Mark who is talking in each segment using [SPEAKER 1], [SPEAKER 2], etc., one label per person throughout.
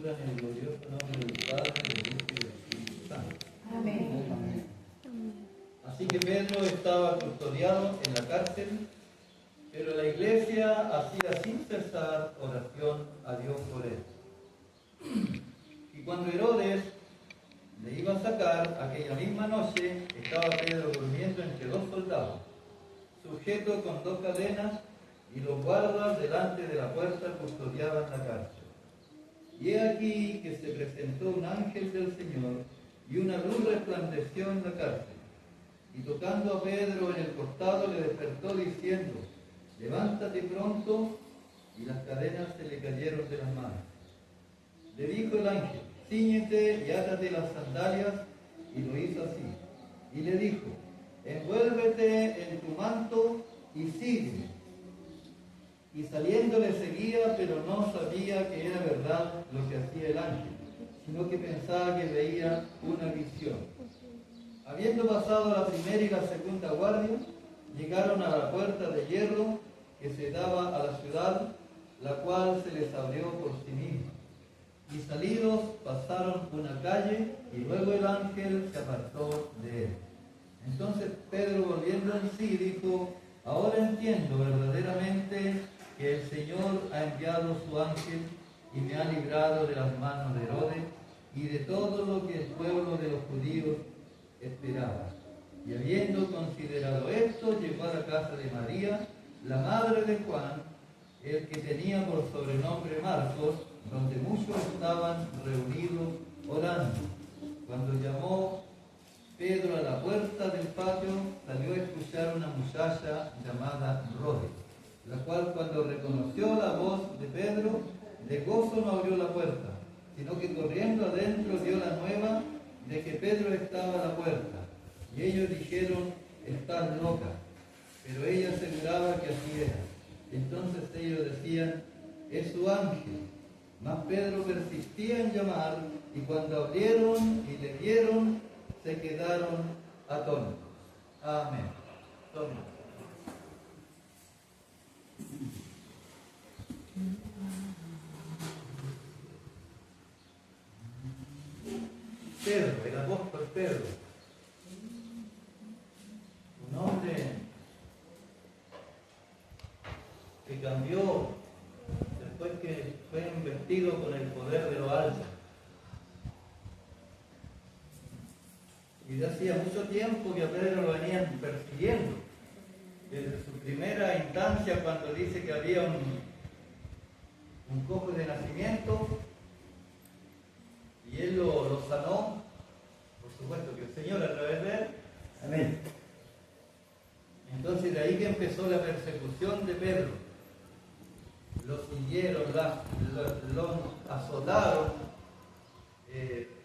[SPEAKER 1] Escritura en el glorioso nombre del Padre, del Hijo y del Espíritu Santo.
[SPEAKER 2] Amén.
[SPEAKER 1] Amén. Así que Pedro estaba custodiado en la cárcel, pero la iglesia hacía sin cesar oración a Dios por él. Y cuando Herodes le iba a sacar, aquella misma noche estaba Pedro durmiendo entre dos soldados, sujeto con dos cadenas, y los guardas delante de la puerta custodiaban la cárcel. Y he aquí que se presentó un ángel del Señor, y una luz resplandeció en la cárcel. Y tocando a Pedro en el costado le despertó diciendo: levántate pronto, y las cadenas se le cayeron de las manos. Le dijo el ángel: cíñete y átate las sandalias, y lo hizo así. Y le dijo: envuélvete en tu manto y sígueme. Y saliendo le seguía, pero no sabía que era verdad lo que hacía el ángel, sino que pensaba que veía una visión. Habiendo pasado la primera y la segunda guardia, llegaron a la puerta de hierro que se daba a la ciudad, la cual se les abrió por sí misma. Y salidos pasaron una calle, y luego el ángel se apartó de él. Entonces Pedro, volviendo en sí, dijo: ahora entiendo verdaderamente que el Señor ha enviado su ángel y me ha librado de las manos de Herodes y de todo lo que el pueblo de los judíos esperaba. Y habiendo considerado esto, llegó a la casa de María, la madre de Juan, el que tenía por sobrenombre Marcos, donde muchos estaban reunidos orando. Cuando llamó Pedro a la puerta del patio, salió a escuchar una muchacha llamada Rode, la cual, cuando reconoció la voz de Pedro, de gozo no abrió la puerta, sino que corriendo adentro dio la nueva de que Pedro estaba a la puerta. Y ellos dijeron: estás loca. Pero ella aseguraba que así era. Entonces ellos decían: es su ángel. Mas Pedro persistía en llamar, y cuando abrieron y le vieron, se quedaron atónitos. Amén. Toma. Pedro, el apóstol Pedro, un hombre que cambió después que fue investido con el poder de lo alto. Y de hacía mucho tiempo que a Pedro lo venían persiguiendo. Desde su primera instancia, cuando dice que había un cojo de nacimiento, y él lo sanó, por supuesto que el Señor a través de él. Amén. Entonces de ahí que empezó la persecución de Pedro. Lo siguieron, lo azotaron,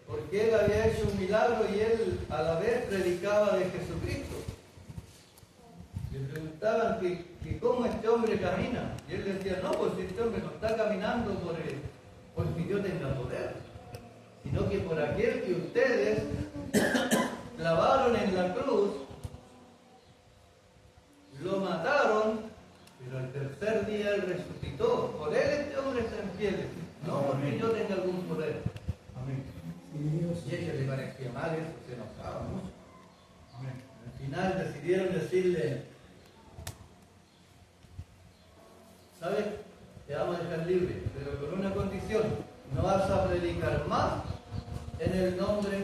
[SPEAKER 1] porque él había hecho un milagro y él a la vez predicaba de Jesucristo. Le preguntaban que cómo este hombre camina, y él decía: no, pues este hombre no está caminando porque yo tenga poder, sino que por aquel que ustedes clavaron en la cruz, lo mataron, pero al tercer día él resucitó. Por él este hombre está en pie, no porque yo tenga algún poder. Amén. Y a ella le parecía mal eso, se enojaba mucho. Amén. Al final decidieron decirle: ¿sabes? Te vamos a dejar libre, pero con una condición: no vas a predicar más en el nombre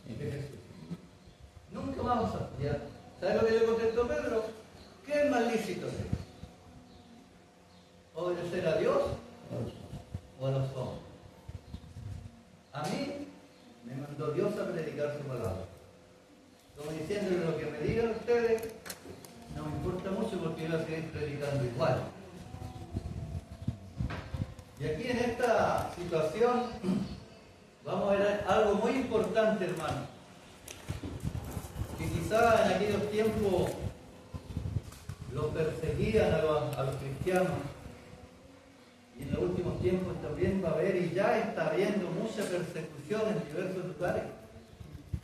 [SPEAKER 1] de Jesús. Nunca más vas a predicar. ¿Sabes lo que le contestó Pedro? ¿Qué es más lícito hacer? ¿Obedecer a Dios o a los hombres? A mí me mandó Dios a predicar su palabra. Como diciéndole: lo que me digan ustedes no me importa mucho, porque yo voy a seguir predicando igual. Y aquí en esta situación vamos a ver algo muy importante, hermano, que quizá en aquellos tiempos los perseguían a los cristianos, y en los últimos tiempos también va a haber, y ya está habiendo mucha persecución en diversos lugares.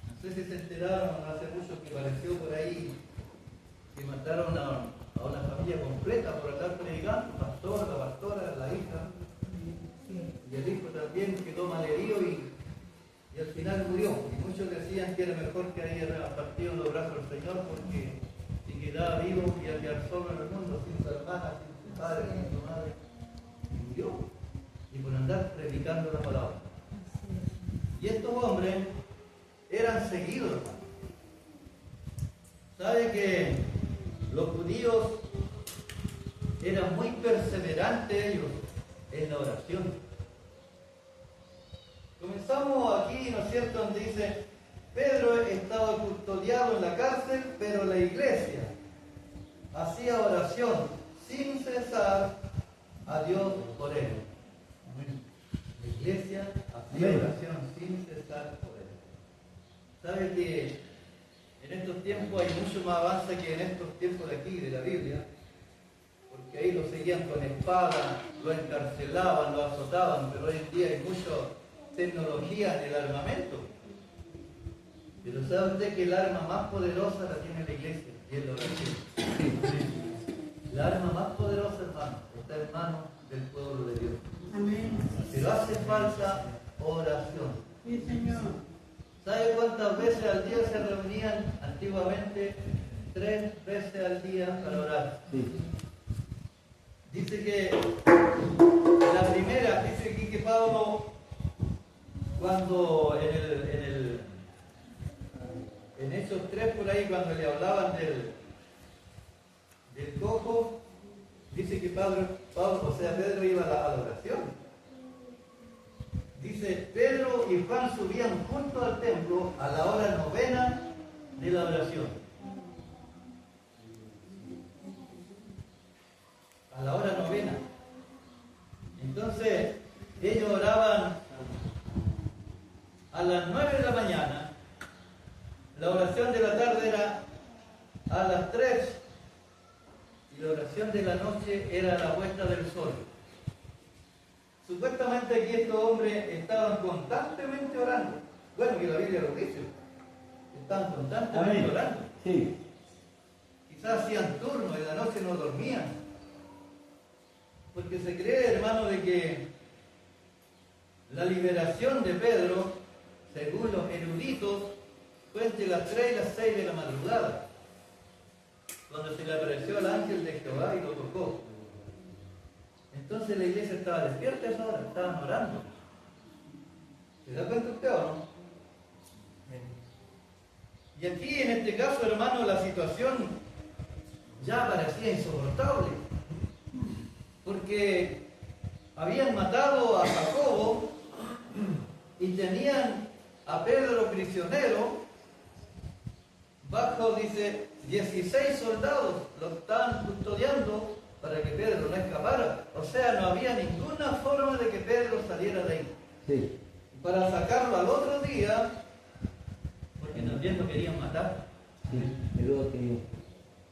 [SPEAKER 1] No sé si se enteraron hace mucho que apareció por ahí que mataron a una familia completa por estar predicando: pastor, la pastora, la hija y el hijo también. también quedó malherido y al final murió. Y muchos decían que era mejor que haya partido los brazos del Señor, porque si quedaba vivo iba a quedar solo en el mundo, sin su hermana, sin su padre, sin su madre. Y murió. Y por andar predicando la palabra. Y estos hombres eran seguidos, hermano. ¿Sabe que los judíos eran muy perseverantes ellos en la oración? Comenzamos aquí, ¿no es cierto?, donde dice, Pedro estaba custodiado en la cárcel, pero la iglesia hacía oración sin cesar a Dios por él. La iglesia hacía oración sin cesar por él. ¿Sabe que en estos tiempos hay mucho más avance que en estos tiempos de aquí, de la Biblia? Porque ahí lo seguían con espada, lo encarcelaban, lo azotaban, pero hoy en día hay mucha tecnología en el armamento. Pero ¿sabe usted que el arma más poderosa la tiene la iglesia? Y es la oración. El arma más poderosa, hermano, está en manos del pueblo de Dios.
[SPEAKER 2] Amén.
[SPEAKER 1] Pero hace falta oración.
[SPEAKER 2] Sí, Señor.
[SPEAKER 1] ¿Sabe cuántas veces al día se reunían antiguamente? 3 veces al día para orar.
[SPEAKER 3] Sí.
[SPEAKER 1] Dice que la primera, dice aquí que Pablo, cuando en esos 3 por ahí, cuando le hablaban del cojo, dice que Pedro iba a la oración. Dice, Pedro y Juan subían juntos al templo a la hora 9 de la oración. A la hora 9. Entonces, ellos oraban a las 9 de la mañana. La oración de la tarde era a las 3. Y la oración de la noche era a la puesta del sol. Supuestamente aquí estos hombres estaban constantemente orando. Bueno, que la Biblia lo dice. Estaban constantemente
[SPEAKER 3] Amén.
[SPEAKER 1] orando.
[SPEAKER 3] Sí.
[SPEAKER 1] Quizás hacían turno y la noche no dormían. Porque se cree, hermano, de que la liberación de Pedro, según los eruditos, fue entre las 3 y las 6 de la madrugada, cuando se le apareció al ángel de Jehová y lo tocó. Entonces la iglesia estaba despierta a esa hora, estaban orando. ¿Se da cuenta usted o no? Y aquí en este caso, hermano, la situación ya parecía insoportable, porque habían matado a Jacobo y tenían a Pedro prisionero bajo, dice, 16 soldados, lo estaban custodiando para que Pedro no escapara. O sea, no había ninguna forma de que Pedro saliera de ahí.
[SPEAKER 3] Sí.
[SPEAKER 1] Para sacarlo al otro día, porque también lo querían matar.
[SPEAKER 3] Sí.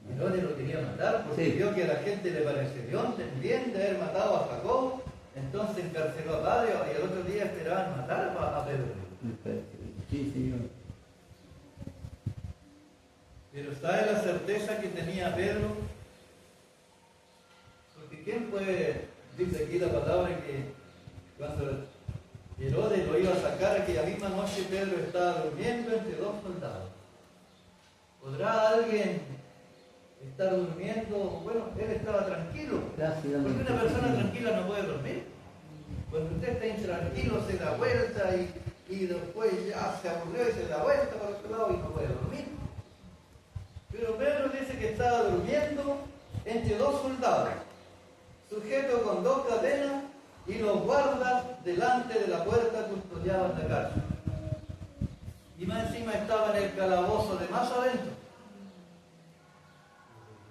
[SPEAKER 1] Herodes lo quería matar porque
[SPEAKER 3] Sí.
[SPEAKER 1] vio que a la gente le pareció bien de haber matado a Jacob, entonces encarceló a Padre y al otro día esperaban matar a Pedro.
[SPEAKER 3] Sí, Señor.
[SPEAKER 1] Pero ¿sabe la certeza que tenía Pedro? Porque ¿quién puede, dice aquí la palabra, que cuando Herodes lo iba a sacar aquella misma noche, Pedro estaba durmiendo entre 2 soldados? ¿Podrá alguien estar durmiendo? Bueno, él estaba tranquilo.
[SPEAKER 3] Gracias.
[SPEAKER 1] Porque una persona tranquila no puede dormir. Cuando usted está intranquilo, se da vuelta y después ya se aburrió y se da vuelta para otro lado y no puede dormir. Pero Pedro dice que estaba durmiendo entre 2 soldados, sujeto con 2 cadenas, y los guardas delante de la puerta custodiaban la cárcel. Y más encima estaba en el calabozo de más adentro.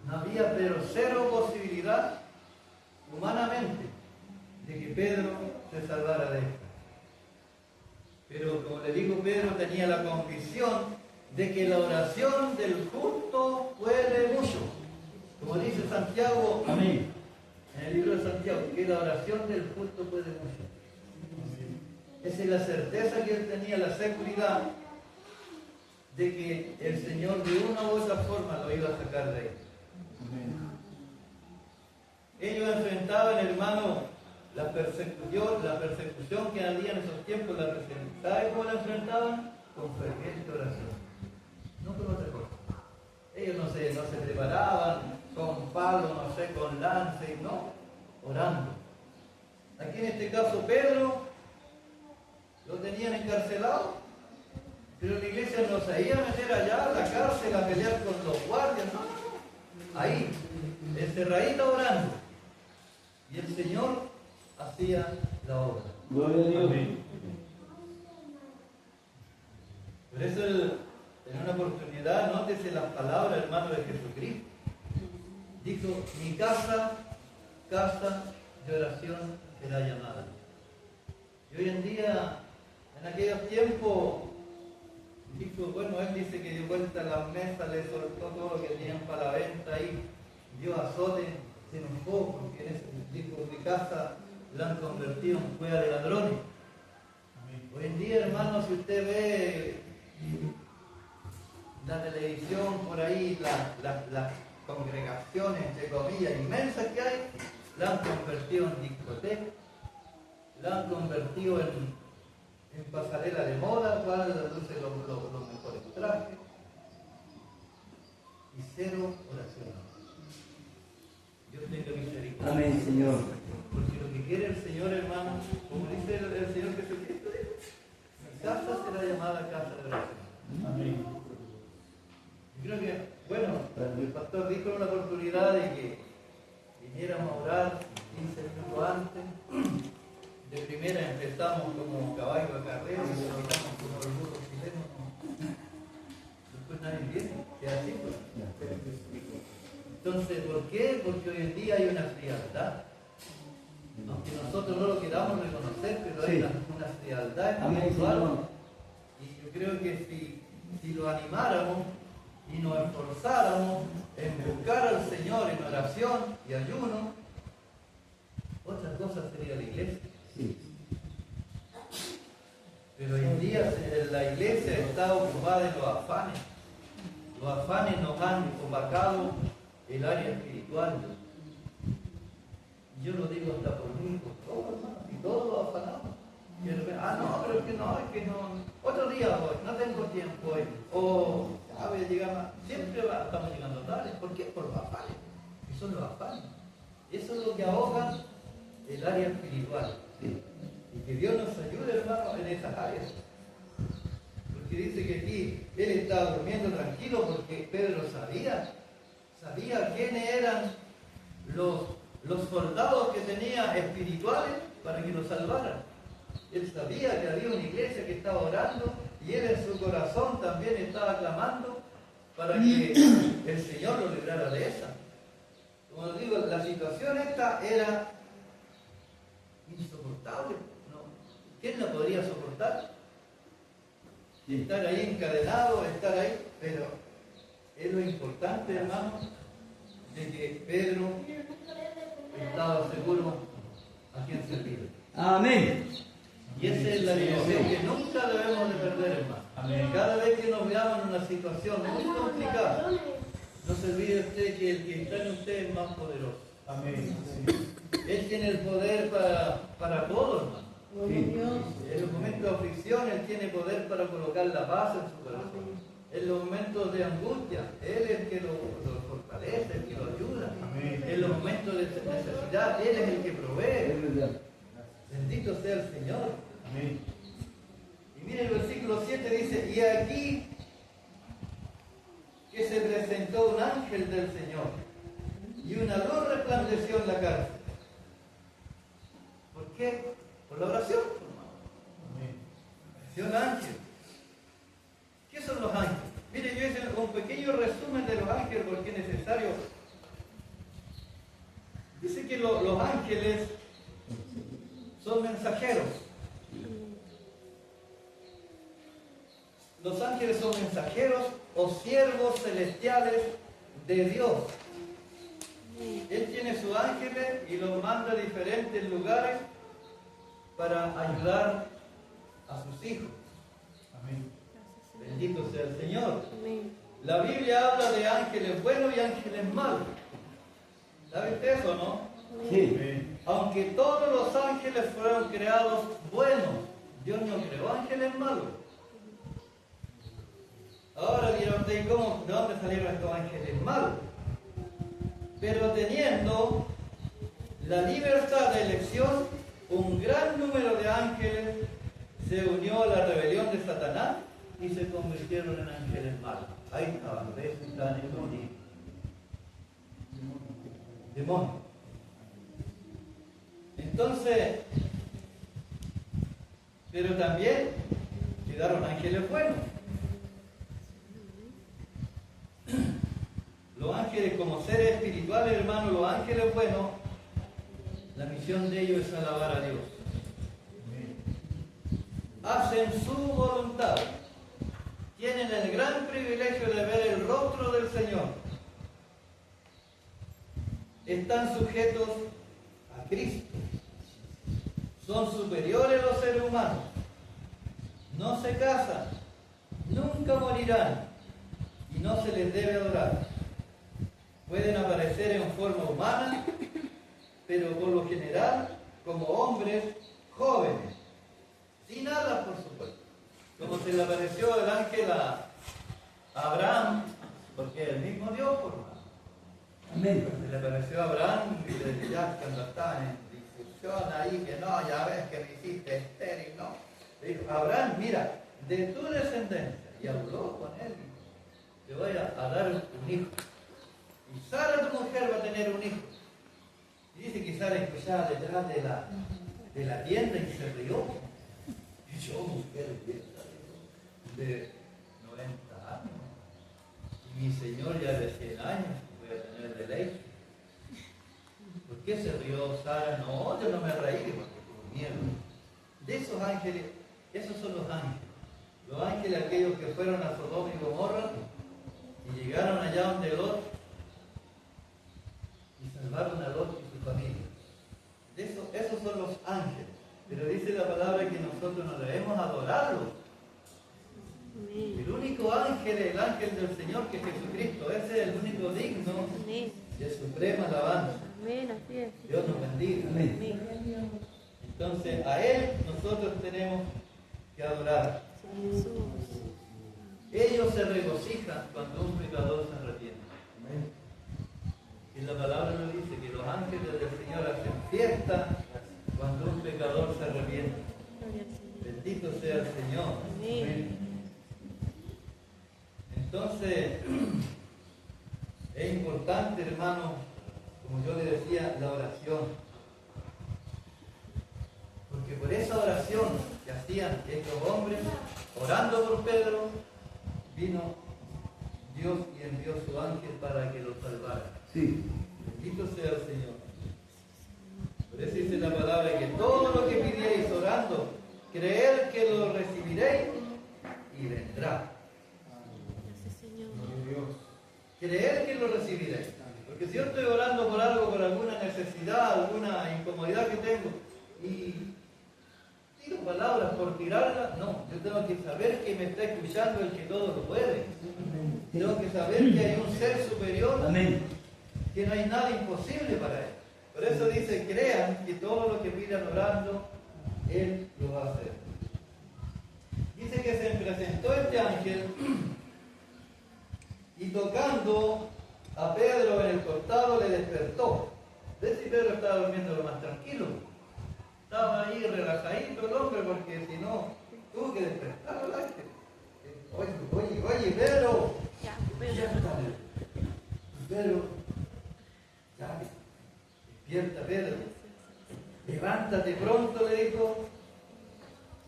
[SPEAKER 1] No había pero 0 posibilidad humanamente de que Pedro se salvara de esto. Pero como le digo, Pedro tenía la convicción de que la oración del justo puede mucho. Como dice Santiago,
[SPEAKER 3] Amén.
[SPEAKER 1] en el libro de Santiago, que la oración del justo puede mucho. Esa es la certeza que él tenía, la seguridad de que el Señor de una u otra forma lo iba a sacar de ahí. Ellos enfrentaban, hermano, la persecución que había tiempos la presentaban. ¿Sabe cómo la enfrentaban? Con ferviente oración. No con otra cosa. Ellos no se preparaban con palo, no sé, con lance, no, orando. Aquí en este caso Pedro lo tenían encarcelado, pero la iglesia no se iba a meter allá a la cárcel a pelear con los guardias, no. Ahí, encerradita orando. Y el Señor hacía la obra.
[SPEAKER 3] Gloria a Dios.
[SPEAKER 1] Por eso en una oportunidad, nótese las palabras, hermano, de Jesucristo. Dijo, mi casa de oración será llamada. Y hoy en día, en aquellos tiempos, dijo, bueno, él dice que dio vuelta a las mesas, le soltó todo lo que tenían para la venta ahí, dio azote, se enojó, porque dijo, mi casa la han convertido en cueva de ladrones. Hoy en día, hermano, si usted ve la televisión por ahí, las congregaciones, entre comillas, inmensas que hay, la han convertido en discoteca, la han convertido en pasarela de moda, cual luce los mejores trajes, y cero oración. Dios tenga misericordia.
[SPEAKER 3] Amén, Señor.
[SPEAKER 1] Porque lo que quiere el Señor, hermano, como dice el Señor Jesucristo, mi casa será llamada casa de oración. Amén. Yo creo que, bueno, el pastor dijo en una oportunidad de que viniéramos a orar 15 minutos antes. De primera empezamos como caballo a carrera y terminamos como el burro chileno. Después nadie viene, es así, pues. Entonces, ¿por qué? Porque hoy en día hay una frialdad. Aunque nosotros no lo queramos reconocer, pero hay una frialdad espiritual. Y yo creo que si lo animáramos y nos esforzáramos en buscar al Señor en oración y ayuno, otra cosa sería la iglesia.
[SPEAKER 3] Sí.
[SPEAKER 1] Pero hoy en día la iglesia está ocupada en los afanes. Los afanes nos han opacado el área espiritual. Yo lo digo hasta por mí, por todos, hermano, y todos los afanamos. No, pero es que no. Otro día voy, no tengo tiempo hoy. O, a ver, siempre estamos llegando tarde. ¿Por qué? Por los afanes. Y son los afanes. Eso es lo que ahoga el área espiritual.
[SPEAKER 3] Sí.
[SPEAKER 1] Y que Dios nos ayude, hermano, en esas áreas. Porque dice que aquí él estaba durmiendo tranquilo porque Pedro sabía quiénes eran los soldados que tenía espirituales para que lo salvaran. Él sabía que había una iglesia que estaba orando y él en su corazón también estaba clamando para que el Señor lo librara de esa. Como les digo, la situación esta era insoportable. ¿No? ¿Quién la podría soportar? Estar ahí encadenado, estar ahí, pero es lo importante, hermano, de que Pedro estaba seguro a quién servir.
[SPEAKER 3] Amén.
[SPEAKER 1] Y esa es la dirección que nunca debemos de perder, hermano. Amén. Cada vez que nos veamos en una situación muy complicada, no se olvide usted que el que está en usted es más poderoso. Amén. Él tiene el poder para todo, hermano. Sí. En los momentos de aflicción, Él tiene poder para colocar la paz en su corazón. En los momentos de angustia, Él es el que lo fortalece, el que lo ayuda. Amén. En los momentos de necesidad, Él es el que provee. Bendito sea el Señor. Amén. Y mire el versículo 7 dice, y aquí que se presentó un ángel del Señor y una luz resplandeció en la cárcel. ¿Por qué? Por la oración. Amén. Un ángel. ¿Qué son los ángeles? Mire, yo hice un pequeño resumen de los ángeles porque es necesario. Dice que los ángeles son mensajeros. Los ángeles son mensajeros o siervos celestiales de Dios. Él tiene sus ángeles y los manda a diferentes lugares para ayudar a sus hijos. Amén. Bendito sea el Señor. Amén. La Biblia habla de ángeles buenos y ángeles malos. ¿Sabe usted eso, no?
[SPEAKER 3] Sí.
[SPEAKER 1] Aunque todos los ángeles fueron creados buenos, Dios no creó ángeles malos. Ahora dirá usted, ¿de dónde salieron estos ángeles malos? Pero teniendo la libertad de elección, un gran número de ángeles se unió a la rebelión de Satanás y se convirtieron en ángeles malos. Ahí estaban, ¿ves? Están en un libro. Demonios. Entonces, pero también quedaron ángeles buenos. Los ángeles como seres espirituales, hermanos, los ángeles buenos, la misión de ellos es alabar a Dios. Hacen su voluntad. Tienen el gran privilegio de ver el rostro del Señor. Están sujetos a Cristo. Son superiores a los seres humanos. No se casan. Nunca morirán. Y no se les debe adorar. Pueden aparecer en forma humana, pero por lo general como hombres jóvenes. Sin alas, por supuesto. Como se le apareció el ángel a Abraham, porque es el mismo Dios, por más.
[SPEAKER 3] Amén.
[SPEAKER 1] Se le apareció a Abraham y le dijo, ya cuando estaban en discusión ahí, que no, ya ves que me hiciste estéril, no. Le dijo, Abraham, mira, de tu descendencia, y habló con él, te voy a dar un hijo. Y Sara, tu mujer, va a tener un hijo. Y dice que Sara escuchaba detrás de la tienda y se rió. Y yo, mujer de 90 años, y mi señor ya de 100 años, voy a tener deleite. ¿Por qué se rió Sara? No, yo no me reí porque tuve miedo. De esos ángeles, esos son los ángeles. Los ángeles, aquellos que fueron a Sodoma y Gomorra y llegaron allá donde Lot y salvaron a Lot y su familia. Esos son los ángeles. Pero dice la palabra que nosotros no debemos adorarlos. El único ángel es el ángel del Señor, que es Jesucristo. Ese es el único digno de suprema alabanza. Dios nos bendiga. Entonces, a Él nosotros tenemos que adorar. Ellos se regocijan cuando un pecador se arrepiente. Y la palabra nos dice que los ángeles del Señor hacen fiesta cuando un pecador se arrepiente. Bendito sea el Señor. Entonces, es importante, hermano, como yo le decía, la oración. Porque por esa oración que hacían estos hombres, orando por Pedro, vino Dios y envió su ángel para que lo salvara.
[SPEAKER 3] Sí.
[SPEAKER 1] Bendito sea el Señor. Por eso dice la palabra que todo lo que pidierais orando, creer que lo recibiréis y vendrá. Creer que lo recibiréis. Porque si yo estoy orando por algo, por alguna necesidad, alguna incomodidad que tengo, y tiro palabras por tirarlas, no. Yo tengo que saber que me está escuchando el que todo lo puede. Tengo que saber que hay un ser superior.
[SPEAKER 3] Amén.
[SPEAKER 1] Que no hay nada imposible para Él. Por eso dice, crean que todo lo que pidan orando, Él lo va a hacer. Dice que se presentó este ángel y tocando a Pedro en el costado le despertó. ¿Ves si Pedro estaba durmiendo lo más tranquilo? Estaba ahí relajadito el hombre porque si no, tuvo que despertar al ángel. Oye, Pedro. Pedro. Ya, despierta, Pedro. Levántate pronto, le dijo.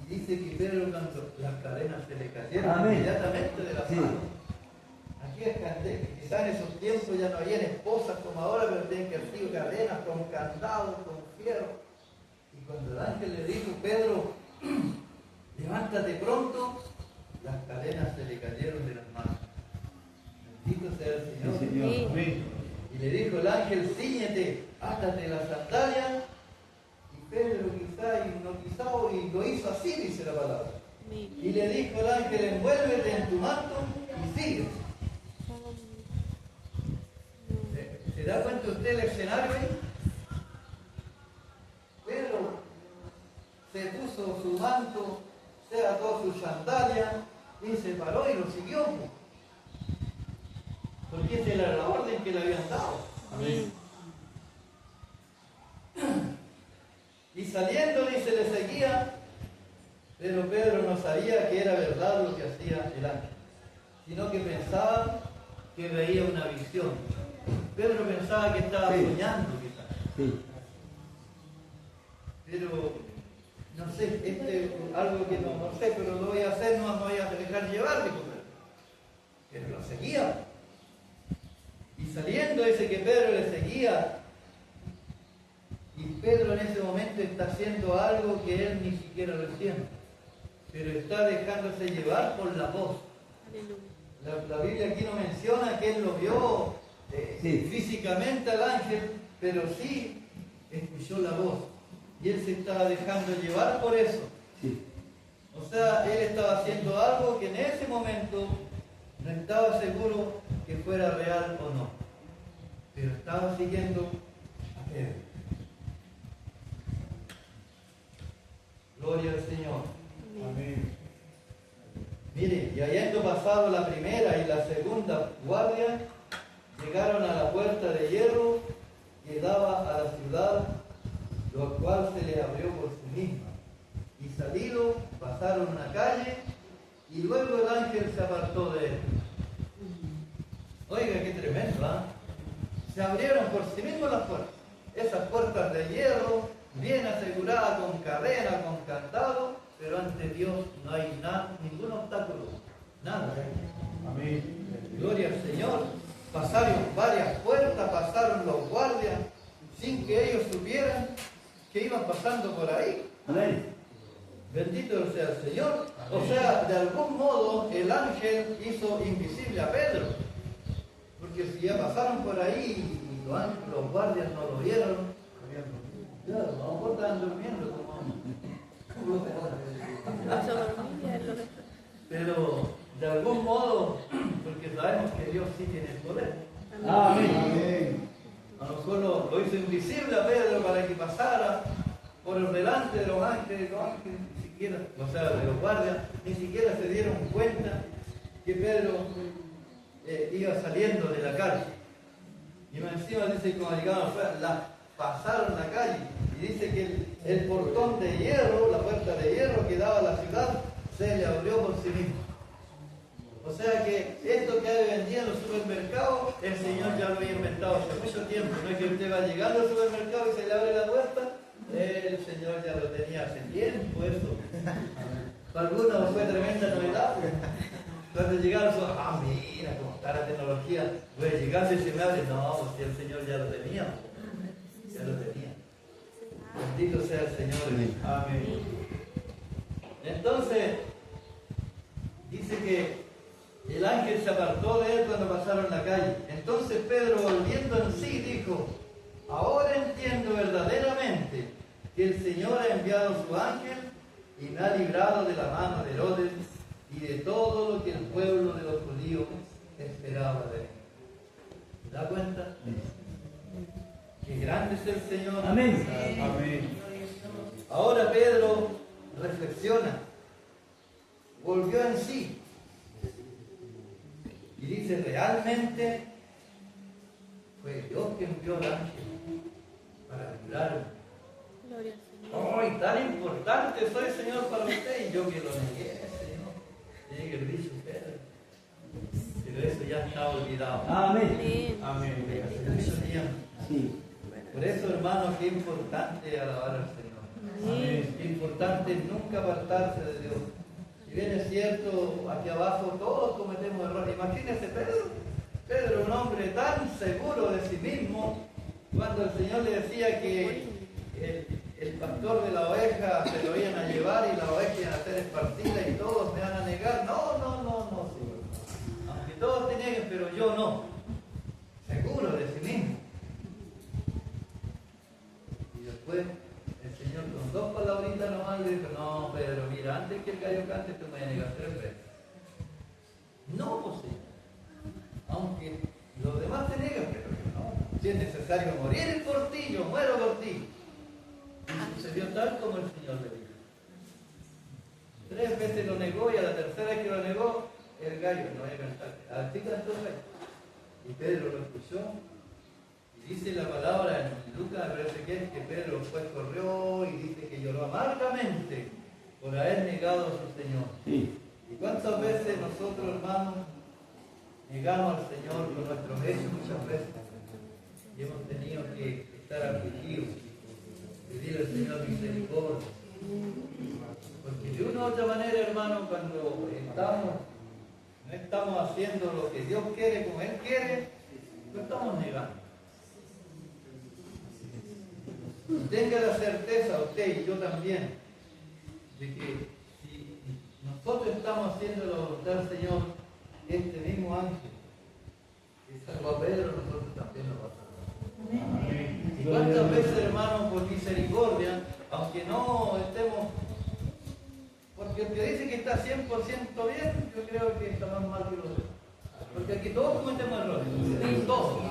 [SPEAKER 1] Y dice que Pedro, cuando las cadenas se le cayeron inmediatamente de las manos. Aquí es que quizás en esos tiempos ya no habían esposas como ahora, pero tenían que haber cadenas con candados, con fierro. Y cuando el ángel le dijo, Pedro, levántate pronto, las cadenas se le cayeron de las manos. Bendito sea el Señor.
[SPEAKER 3] Sí, Señor. Amén.
[SPEAKER 1] Y le dijo el ángel, cíñete, átate las sandalias. Y Pedro quizá hipnotizado y lo hizo así, dice la palabra. Y le dijo el ángel, envuélvete en tu manto y sigue. ¿Se da cuenta usted el escenario ahí? Pedro se puso su manto se ató su sandalia y se paró y lo siguió. Porque esa era la orden que le habían dado.
[SPEAKER 3] Amén.
[SPEAKER 1] Y saliendo, dice, le seguía, pero Pedro no sabía que era verdad lo que hacía el ángel, sino que pensaba que veía una visión. Pedro pensaba que estaba soñando, quizás.
[SPEAKER 3] Sí.
[SPEAKER 1] Pero, no sé, algo que no sé, pero lo voy a hacer, no me voy a dejar llevar, dijo Pedro. Pero lo seguía. Y saliendo, dice que Pedro le seguía. Y Pedro en ese momento está haciendo algo que él ni siquiera lo entiende. Pero está dejándose llevar por la voz. La Biblia aquí no menciona que él lo vio físicamente al ángel, pero sí escuchó la voz. Y él se estaba dejando llevar por eso.
[SPEAKER 3] Sí.
[SPEAKER 1] O sea, él estaba haciendo algo que en ese momento no estaba seguro que fuera real o no. Pero estaba siguiendo a Pedro. Gloria al Señor.
[SPEAKER 3] Amén.
[SPEAKER 1] Mire, y habiendo pasado la primera y la segunda guardia, llegaron a la puerta de hierro que daba a la ciudad, lo cual se les abrió por sí misma. Y salido, pasaron una calle, y luego el ángel se apartó de él. Oiga, qué tremendo, ¿ah? Se abrieron por sí mismos las puertas. Esas puertas de hierro, bien aseguradas con cadena, con candado, pero ante Dios no hay nada, ningún obstáculo, nada.
[SPEAKER 3] Amén.
[SPEAKER 1] Gloria al Señor. Pasaron varias puertas, pasaron los guardias, sin que ellos supieran que iban pasando por ahí.
[SPEAKER 3] Amén.
[SPEAKER 1] Bendito sea el Señor. O sea, de algún modo el ángel hizo invisible a Pedro. Porque si ya pasaron por ahí y los guardias no lo vieron, claro, a lo mejor estaban durmiendo como pero de algún modo, porque sabemos que Dios sí tiene el poder.
[SPEAKER 3] Amén. Amén.
[SPEAKER 1] A lo mejor lo hizo invisible a Pedro para que pasara por delante de los ángeles ni siquiera, o sea, de los guardias, ni siquiera se dieron cuenta que Pedro iba saliendo de la calle. Y más encima dice que cuando llegaron afuera, pasaron la calle. Y dice que el portón de hierro, la puerta de hierro que daba a la ciudad, se le abrió por sí mismo. O sea que esto que hay vendido en los supermercados, el Señor ya lo había inventado hace mucho tiempo. No es que usted va llegando al supermercado y se le abre la puerta, el Señor ya lo tenía hace tiempo eso. Para algunos fue tremenda novedad. Cuando llegaron, mira cómo está la tecnología, voy a llegar y se me abre. No, pues si el Señor ya lo tenía. Ya lo tenía. Bendito sea el Señor.
[SPEAKER 3] Amén.
[SPEAKER 1] Entonces, dice que el ángel se apartó de él cuando pasaron la calle. Entonces Pedro, volviendo en sí, dijo: ahora entiendo verdaderamente que el Señor ha enviado su ángel y me ha librado de la mano de Herodes y de todo lo que el pueblo de los judíos esperaba de él. ¿Se da cuenta? Qué grande es el Señor.
[SPEAKER 3] Amén. Amén.
[SPEAKER 1] Ahora Pedro reflexiona, volvió en sí y dice: realmente fue Dios quien envió al ángel para librarme.
[SPEAKER 2] Gloria al Señor.
[SPEAKER 1] ¡Ay, tan importante soy, Señor, para usted! Y yo que lo negué, Señor. Tiene que haber dicho Pedro. Pero eso ya está olvidado.
[SPEAKER 3] Amén.
[SPEAKER 2] Amén.
[SPEAKER 3] Amén.
[SPEAKER 1] Hace mucho tiempo.
[SPEAKER 3] Sí.
[SPEAKER 1] Por eso, hermanos, qué importante alabar al Señor.
[SPEAKER 3] Amén.
[SPEAKER 1] Qué importante nunca apartarse de Dios. Si bien es cierto, aquí abajo todos cometemos errores. Imagínense Pedro. Pedro, un hombre tan seguro de sí mismo, cuando el Señor le decía que el pastor de la oveja se lo iban a llevar y la oveja iban a ser esparcida y todos me van a negar. No, Señor. Aunque todos te nieguen, pero yo no. Seguro de sí mismo. Y después el Señor con dos palabritas nomás le dijo: no, Pedro, mira, antes que el gallo cante tú me vas a negar 3 veces. No, pues sí. Aunque los demás te niegan, pero yo no. Si es necesario morir por ti, yo muero por ti. Y sucedió tal como el Señor le dijo. 3 veces lo negó y a la tercera vez que lo negó, el gallo no voy a cantar. Así cantó el gallo. Y Pedro lo escuchó. Y dice la palabra en Lucas, me parece que Pedro después corrió y dice que lloró amargamente por haber negado a su Señor.
[SPEAKER 4] Sí.
[SPEAKER 1] ¿Y cuántas veces nosotros, hermanos, negamos al Señor con nuestros hechos muchas veces? Y hemos tenido que estar afligidos, pedirle al Señor misericordia. Porque de una u otra manera, hermano, cuando no estamos haciendo lo que Dios quiere como Él quiere, lo estamos negando. Y tenga la certeza, usted y yo también, de que si nosotros estamos haciendo la voluntad del Señor, este mismo ángel que salvó a Pedro, nosotros también lo vamos a salvar.
[SPEAKER 3] Amén.
[SPEAKER 1] Y cuántas veces, hermanos, por misericordia, aunque no estemos, porque el que dice que está 100% bien, yo creo que está más mal que los demás. Porque aquí todos cometemos errores, todos.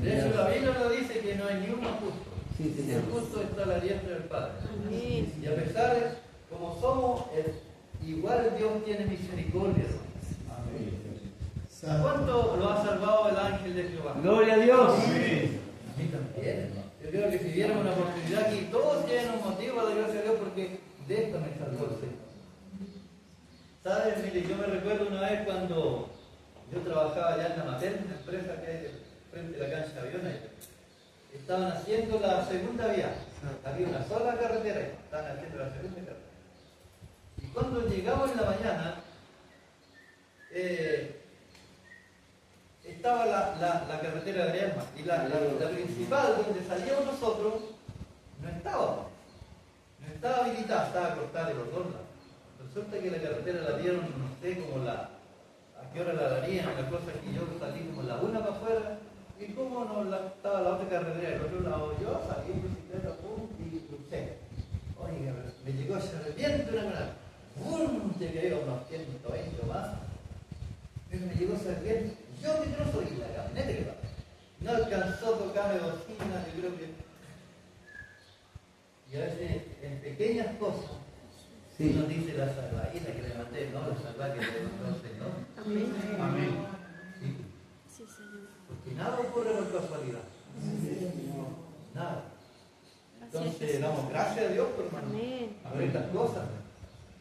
[SPEAKER 1] De hecho, la Biblia nos dice que no hay ni uno justo. El justo está a la diestra del Padre.
[SPEAKER 2] Amén.
[SPEAKER 1] Y a pesar de como somos, igual Dios tiene misericordia.
[SPEAKER 3] Amén.
[SPEAKER 1] ¿Cuánto lo ha salvado el ángel de Jehová?
[SPEAKER 4] Gloria a Dios.
[SPEAKER 3] Amén.
[SPEAKER 1] A mí también, hermano. Yo creo que si diéramos una oportunidad aquí, todos tienen un motivo para dar gracias a Dios porque de esto me salvó el Señor. ¿Sabes? Mire, yo me recuerdo una vez cuando yo trabajaba allá en la Mater, una empresa que hay frente a la cancha de aviones. Estaban haciendo la segunda vía. Había una sola carretera y estaban haciendo la segunda carretera. Y cuando llegamos en la mañana, estaba la carretera de Ariasma y la principal donde salíamos nosotros no estaba. No estaba habilitada, estaba cortada de los dos lados. Resulta que la carretera la dieron, no sé, a qué hora la darían, la cosa es que yo salí como la una para afuera. ¿Y cómo no estaba la otra carretera del otro lado? Yo salí en bicicleta, pum, y crucé. Oiga, me llegó ese reviento una granada. ¡Bum! Llegué a unos 120 o más. Pero me llegó ese reviento. Yo que no soy la camioneta que va. No alcanzó a tocarme bocina, yo creo que. Y a veces en pequeñas cosas,
[SPEAKER 4] Sí.
[SPEAKER 1] nos dice la salvadita que le mandé, no la salvada que le mandó el Señor.
[SPEAKER 2] Amén.
[SPEAKER 3] Amén.
[SPEAKER 1] ¿Sí?
[SPEAKER 2] Sí, Señor.
[SPEAKER 1] Porque nada ocurre por casualidad. Nada. Entonces damos gracias a Dios por,
[SPEAKER 2] Amén.
[SPEAKER 1] por estas cosas.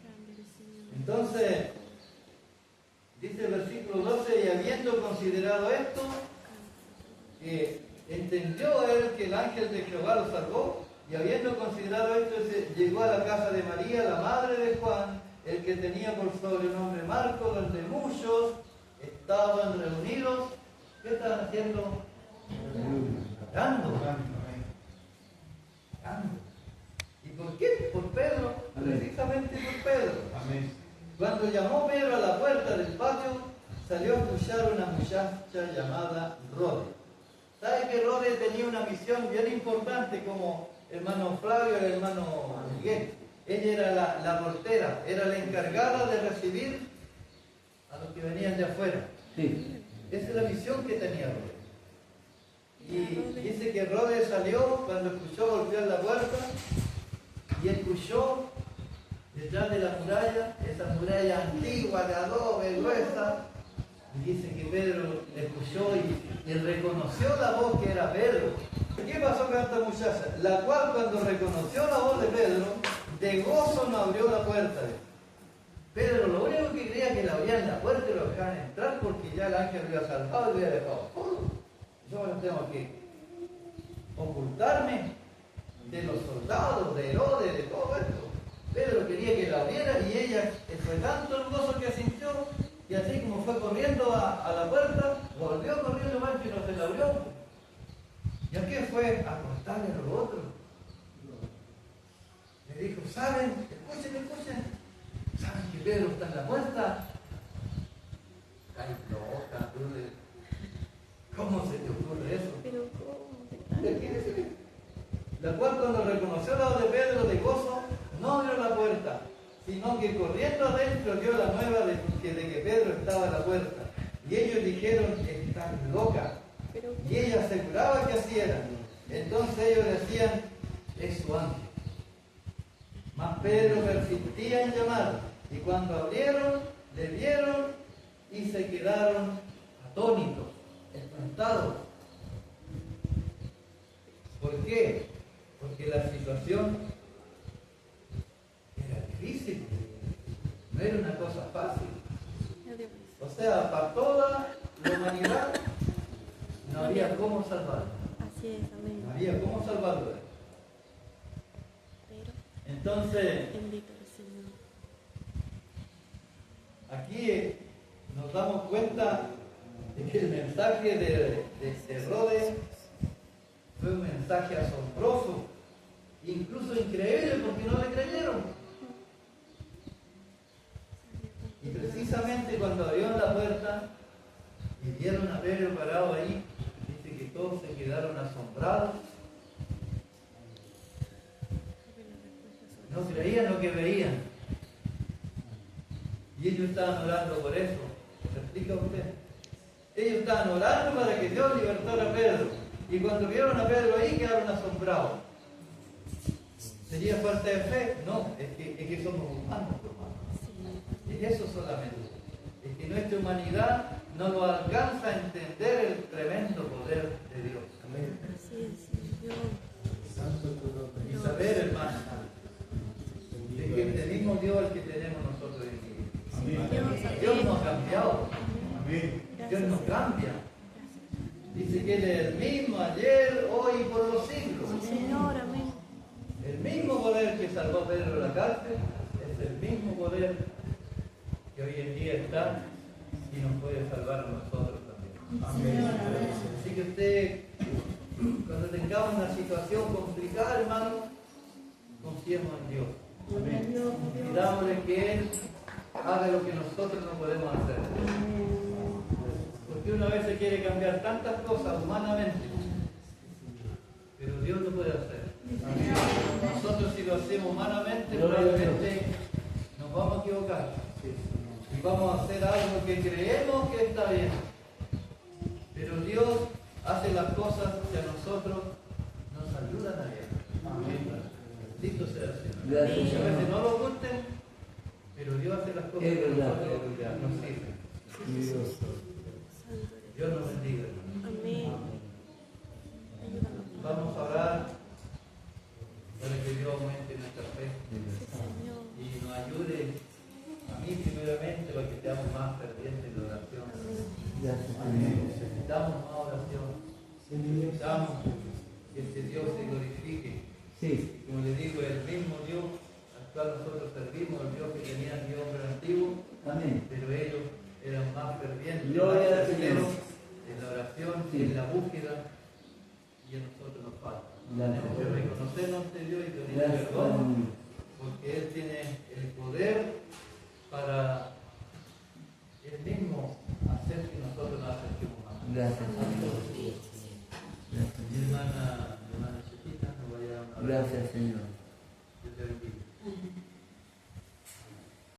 [SPEAKER 2] Grande, Señor.
[SPEAKER 1] Entonces, dice el versículo 12, y habiendo considerado esto, que entendió él que el ángel de Jehová lo salvó, y habiendo considerado esto, llegó a la casa de María, la madre de Juan, el que tenía por sobrenombre Marcos, donde muchos estaban reunidos. ¿Qué estaban haciendo? Orando. ¿Y por qué? Por Pedro, precisamente por Pedro.
[SPEAKER 3] Amén.
[SPEAKER 1] Cuando llamó Pedro a la puerta del patio, salió a escuchar una muchacha llamada Rode. ¿Sabe que Rode tenía una misión bien importante como hermano Flavio y el hermano Miguel? Ella era la portera, era la encargada de recibir a los que venían de afuera.
[SPEAKER 4] Sí.
[SPEAKER 1] Esa es la misión que tenía Rode. Y dice que Rode salió cuando escuchó golpear la puerta y escuchó detrás de la muralla, esa muralla antigua de adobe, gruesa, y dice que Pedro le escuchó y reconoció la voz que era Pedro. ¿Qué pasó con esta muchacha? La cual cuando reconoció la voz de Pedro, de gozo no abrió la puerta. Pedro lo único que creía que le abrían la puerta y lo dejaban entrar porque ya el ángel había salvado y lo había dejado todo. Yo ahora tengo que ocultarme de los soldados, de Herodes, de todo esto. Pedro quería que la abriera y ella fue tanto el gozo que sintió y así como fue corriendo a la puerta, volvió corriendo más y no se la abrió. ¿Y a qué fue? A contarle a los otros. Le dijo, ¿saben? Escuchen. ¿Saben que Pedro está en la puerta? Ay, loca, ¿cómo se te ocurre eso?
[SPEAKER 2] Pero ¿cómo?
[SPEAKER 1] La cual cuando reconoció la voz de Pedro de gozo, no abrió la puerta, sino que corriendo adentro dio la nueva de que Pedro estaba a la puerta. Y ellos dijeron, estás loca. Y ella aseguraba que así era. Entonces ellos decían, es su ángel. Mas Pedro persistía en llamar, y cuando abrieron, le vieron y se quedaron atónitos, espantados. ¿Por qué? Porque la situación era difícil, no era una cosa fácil. O sea, para toda la humanidad no había cómo salvarlo.
[SPEAKER 2] Así es, amén.
[SPEAKER 1] No había cómo salvarlo.
[SPEAKER 2] Pero,
[SPEAKER 1] Entonces,
[SPEAKER 2] bendito el Señor.
[SPEAKER 1] aquí nos damos cuenta de que el mensaje de Herodes fue un mensaje asombroso, incluso increíble, porque no le creyeron. Y precisamente cuando abrieron la puerta y vieron a Pedro parado ahí, dice que todos se quedaron asombrados. No creían lo que veían. Y ellos estaban orando por eso. ¿Se explica usted? Ellos estaban orando para que Dios libertara a Pedro. Y cuando vieron a Pedro ahí quedaron asombrados. ¿Sería falta de fe? No, es que somos humanos, hermano. Es eso solamente. Es que nuestra humanidad no lo alcanza a entender el tremendo poder de Dios. Amén.
[SPEAKER 2] Así es, Señor.
[SPEAKER 1] Y saber, hermano, de que el mismo Dios al que tenemos nosotros hoy en día. Dios nos ha cambiado.
[SPEAKER 3] Amén.
[SPEAKER 1] Dios nos cambia. Dice que Él es el mismo ayer, hoy y por los siglos.
[SPEAKER 2] Señor, amén.
[SPEAKER 1] El mismo poder que salvó a Pedro de la cárcel es el mismo poder que hoy en día está y nos puede salvar a nosotros también.
[SPEAKER 3] Amén.
[SPEAKER 1] Así que usted, cuando tengamos una situación complicada, hermano, confiemos en Dios. Pidámosle que Él haga lo que nosotros no podemos hacer. Porque una vez se quiere cambiar tantas cosas humanamente, pero Dios lo puede hacer. Nosotros si lo hacemos humanamente, probablemente nos vamos a equivocar. Y vamos a hacer algo que creemos que está bien. Pero Dios hace las cosas que a nosotros nos ayudan a bien. Bendito sea el Señor.
[SPEAKER 4] Gracias,
[SPEAKER 1] A veces no nos gusten, pero Dios hace las cosas
[SPEAKER 4] Es
[SPEAKER 1] que a
[SPEAKER 4] verdad,
[SPEAKER 1] nosotros
[SPEAKER 4] es verdad.
[SPEAKER 1] nos sirven.
[SPEAKER 2] Santo eres.
[SPEAKER 1] Dios nos bendiga, hermano.
[SPEAKER 2] Amén. Ayúdanos.
[SPEAKER 1] Vamos a orar para que Dios aumente nuestra fe
[SPEAKER 2] Sí, Señor.
[SPEAKER 1] y nos ayude a mí primeramente para que seamos más fervientes de oración.
[SPEAKER 4] Gracias,
[SPEAKER 1] Amén.
[SPEAKER 4] Señor.
[SPEAKER 1] Necesitamos más oración. Necesitamos que este Dios se glorifique.
[SPEAKER 4] Sí,
[SPEAKER 1] Como le digo, el mismo Dios al cual nosotros servimos, el Dios que tenía el Dios antiguo,
[SPEAKER 4] amén.
[SPEAKER 1] pero ellos eran más fervientes,
[SPEAKER 4] Gloria
[SPEAKER 1] más
[SPEAKER 4] al Señor.
[SPEAKER 1] sinceros en la oración y
[SPEAKER 4] Sí.
[SPEAKER 1] en la búsqueda, y a nosotros nos falta.
[SPEAKER 4] Gracias.
[SPEAKER 1] Tenemos que reconocernos ante Dios y pedir
[SPEAKER 4] Gracias,
[SPEAKER 1] perdón,
[SPEAKER 4] Señor.
[SPEAKER 1] porque Él tiene el poder para Él mismo hacer que nosotros nos acerquemos más.
[SPEAKER 4] Gracias,
[SPEAKER 1] Mi hermana Chiquita, nos vaya a dar una
[SPEAKER 4] Gracias, Señor.